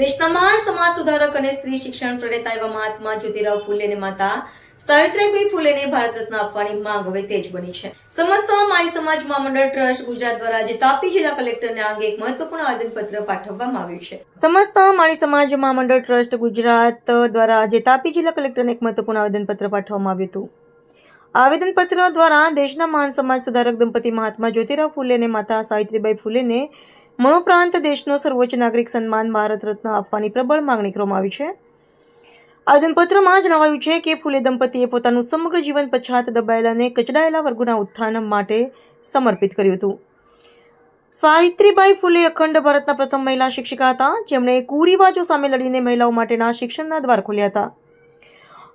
દેશના મહાન સમાજ સુધારક અને સ્ત્રી શિક્ષણ પ્રણેતા એવા મહાત્મા જ્યોતિરાવ ફૂલેને માતા સાવિત્રીબાઈ ફૂલેને ભારત રત્ન આપવાની માંગ હવે તેજ બની છે. સમસ્ત માળી સમાજ મહામંડળ ટ્રસ્ટ ગુજરાત દ્વારા આજે તાપી જિલ્લા કલેક્ટરને આ અંગે એક મહત્વપૂર્ણ આવેદનપત્ર પાઠવવામાં આવ્યું છે. સમસ્ત માળી સમાજ મહામંડળ ટ્રસ્ટ ગુજરાત દ્વારા આજે તાપી જિલ્લા કલેક્ટરને એક મહત્વપૂર્ણ આવેદનપત્ર પાઠવવામાં આવ્યું હતું. આવેદનપત્ર દ્વારા દેશના મહાન સમાજ સુધારક દંપતી મહાત્મા જ્યોતિરાવ ફૂલે અને માતા સાવિત્રીબાઈ ફૂલેને મનોપ્રાંત દેશનો સર્વોચ્ચ નાગરિક સન્માન ભારત રત્ન આપવાની પ્રબળ માંગણી કરવામાં આવી છે. આવેદનપત્રમાં જણાવાયું છે કે ફૂલે દંપતીએ પોતાનું સમગ્ર જીવન પછાત, દબાયેલા અને કચડાયેલા વર્ગોના ઉત્થાન માટે સમર્પિત કર્યું હતું. સાવિત્રીબાઈ ફૂલે અખંડ ભારતના પ્રથમ મહિલા શિક્ષિકા હતા, જેમણે કુરિવાજો સામે લડીને મહિલાઓ માટેના શિક્ષણના દ્વાર ખોલ્યા હતા.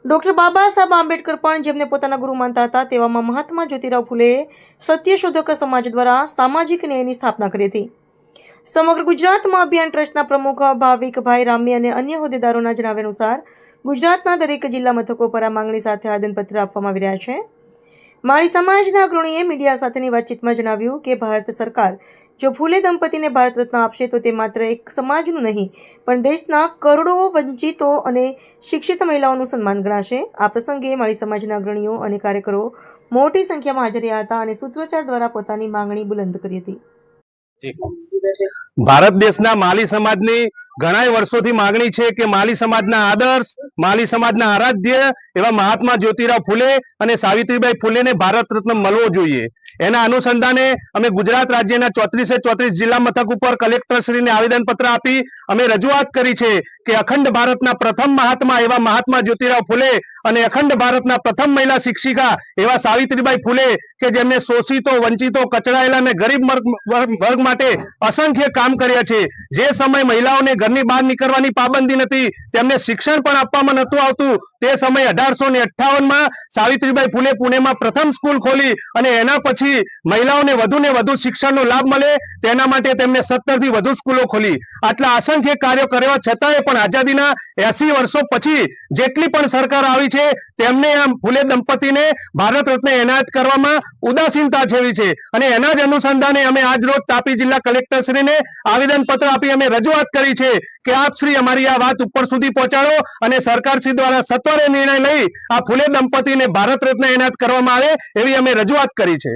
ડોક્ટર બાબા સાહેબ આંબેડકર પણ જેમને પોતાના ગુરુ માનતા હતા, તેવામાં મહાત્મા જ્યોતિરાવ ફૂલેએ સત્યશોધક સમાજ દ્વારા સામાજિક ન્યાયની સ્થાપના કરી હતી. સમગ્ર ગુજરાતમાં અભિયાન ટ્રસ્ટના પ્રમુખ ભાવિકભાઈ રામી અને અન્ય હોદ્દેદારોના જણાવ્યા અનુસાર ગુજરાતના દરેક જિલ્લા મથકો પર આ માંગણી સાથે આવેદનપત્ર આપવામાં આવી રહ્યા છે. માળી સમાજના અગ્રણીએ મીડિયા સાથેની વાતચીતમાં જણાવ્યું કે ભારત સરકાર જો ફૂલે દંપતીને ભારત રત્ન આપશે તો તે માત્ર એક સમાજનું નહીં પણ દેશના કરોડો વંચિતો અને શિક્ષિત મહિલાઓનું સન્માન ગણાશે. આ પ્રસંગે માળી સમાજના અગ્રણીઓ અને કાર્યકરો મોટી સંખ્યામાં હાજર રહ્યા હતા અને સૂત્રોચ્ચાર દ્વારા પોતાની માંગણી બુલંદ કરી હતી. ભારત દેશના માલી સમાજની ઘણા વર્ષોથી માંગણી છે કે માલી સમાજના આદર્શ, માલી સમાજના આરાધ્ય એવા મહાત્મા જ્યોતિરાવ ફૂલે અને સાવિત્રીબાઈ ફૂલેને ભારત રત્ન મળવો જોઈએ. એના અનુસંધાને અમે ગુજરાત રાજ્યના 34 જિલ્લા મથક ઉપર કલેક્ટરશ્રીને આવેદનપત્ર આપી અમે રજૂઆત કરી છે કે અખંડ ભારતના પ્રથમ મહાત્મા એવા મહાત્મા જ્યોતિરાવ ફૂલે અને અખંડ ભારતના પ્રથમ મહિલા શિક્ષિકા એવા સાવિત્રીબાઈ ફૂલે કે જેમને શોષિતો, વંચિતો, કચડાયેલા અને ગરીબ વર્ગ માટે અસંખ્ય કામ કર્યા છે. જે સમય મહિલાઓને ઘરની બહાર નીકળવાની પાબંદી નથી, તેમને શિક્ષણ પણ આપવામાં નહોતું આવતું, તે સમય 1858માં સાવિત્રીબાઈ ફૂલે પુણેમાં પ્રથમ સ્કૂલ ખોલી અને એના પછી મહિલાઓને વધુ ને વધુ શિક્ષણનો લાભ મળે તેના માટે તેમને 17 થી વધુ સ્કૂલો ખોલી. આટલા અસંખ્ય કાર્યો કરવા છતાંય પણ આઝાદીના 80 વર્ષો પછી જેટલી પણ સરકાર આવી છે તેમને આ ફૂલે દંપતીને ભારત રત્ન એનાયત કરવામાં ઉદાસીનતા છેવી છે અને એના જ અનુસંધાને અમે આજ રોજ તાપી જિલ્લા કલેક્ટરશ્રીને આવેદનપત્ર આપી અમે રજૂઆત કરી છે કે આપ શ્રી અમારી આ વાત ઉપર સુધી પહોંચાડો અને સરકારશ્રી દ્વારા સત્વરે નિર્ણય લઈ આ ફૂલે દંપતીને ભારત રત્ન એનાયત કરવામાં આવે એવી અમે રજૂઆત કરી છે.